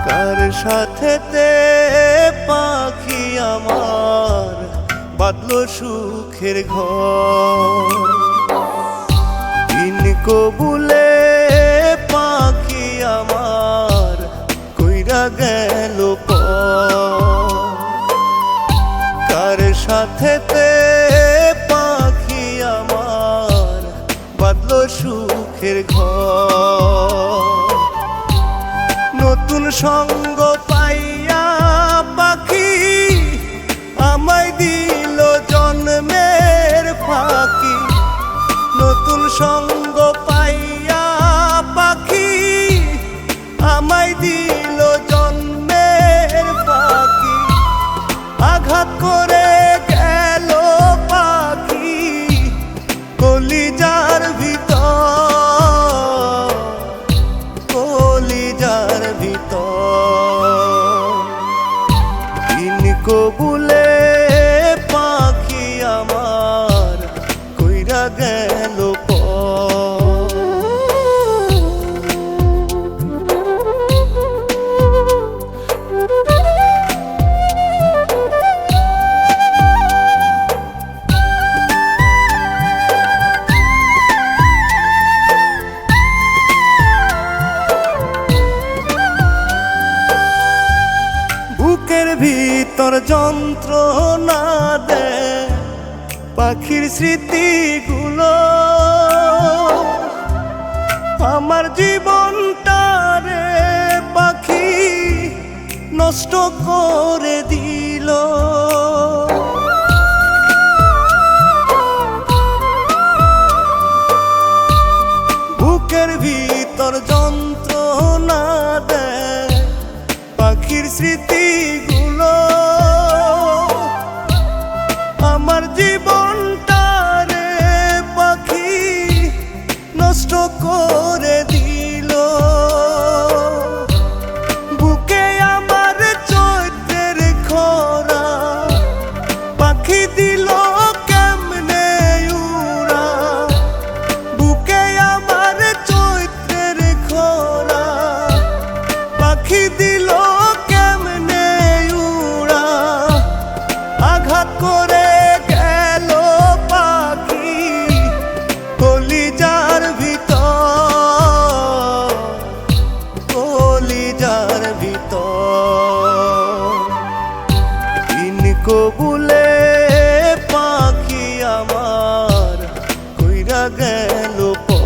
কার সাথেতে পাখি আমার বাঁধলো সুখের ঘর। দিন কবুলে পাখি আমার কইরা গেল পর। কার সাথেতে পাখি আমার বাঁধলো সুখের ঘর। নতুন সঙ্গ পাইয়া পাখি আমায় দিল জন্মের ফাঁকি। নতুন সঙ্গ পাইয়া পাখি আমায় দিল জন্মের ফাঁকি। আঘাত করে গেল পাখি কলিজার ভিতর, কলিজার ভিতর। দিন কবুলে পাখি আমার কইরা গেল পর। বুকের ভিতর যন্ত্রণা দেয় পাখির স্মৃতিগুলো। আমার জীবনটারে পাখি নষ্ট করে দিল। বুকের ভিতর যন্ত্রণা দেয় পাখির স্মৃতিগুলো। আমার জীবনটারে পাখি নষ্ট করে দিল। বুকে আমার চৈত্রের খরা পাখি দিল কেমনে উড়া। বুকে আমার চৈত্রের খরা পাখি দিল কেমনে উড়া। আঘাত করে গেল পাখি কলিজার ভিতর, কলিজার ভিতর। দিন কবুলে পাখি আমার কইরা গেল পর।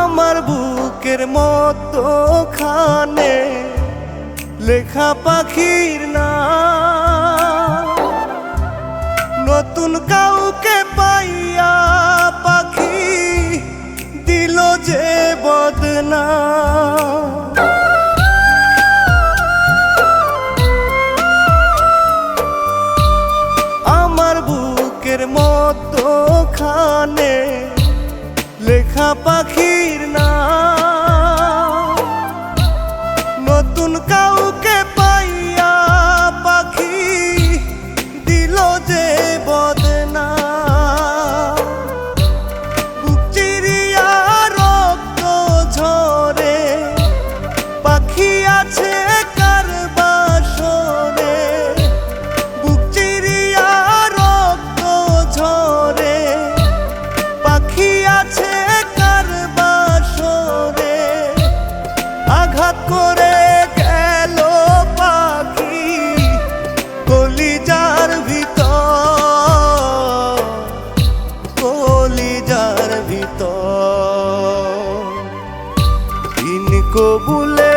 আমার বুকের মতো খানে লেখা পাখির নাম। নতুন কাউকে পাইয়া পাখি দিল যে বদনাম। আমার বুকের মতো খানে লেখা পাখির নাম। নতুন কাউকে পাইয়া পাখি দিল যে বদনাম। বুক চিরিয়া রক্ত ঝরে পাখি আছে কার বাসরে। বুক চিরিয়া রক্ত ঝরে পাখি আছে কার বাসরে। আঘাত করে গেল পাখি কলিজার ভিতর, কলিজার ভিতর। দিন কবুলে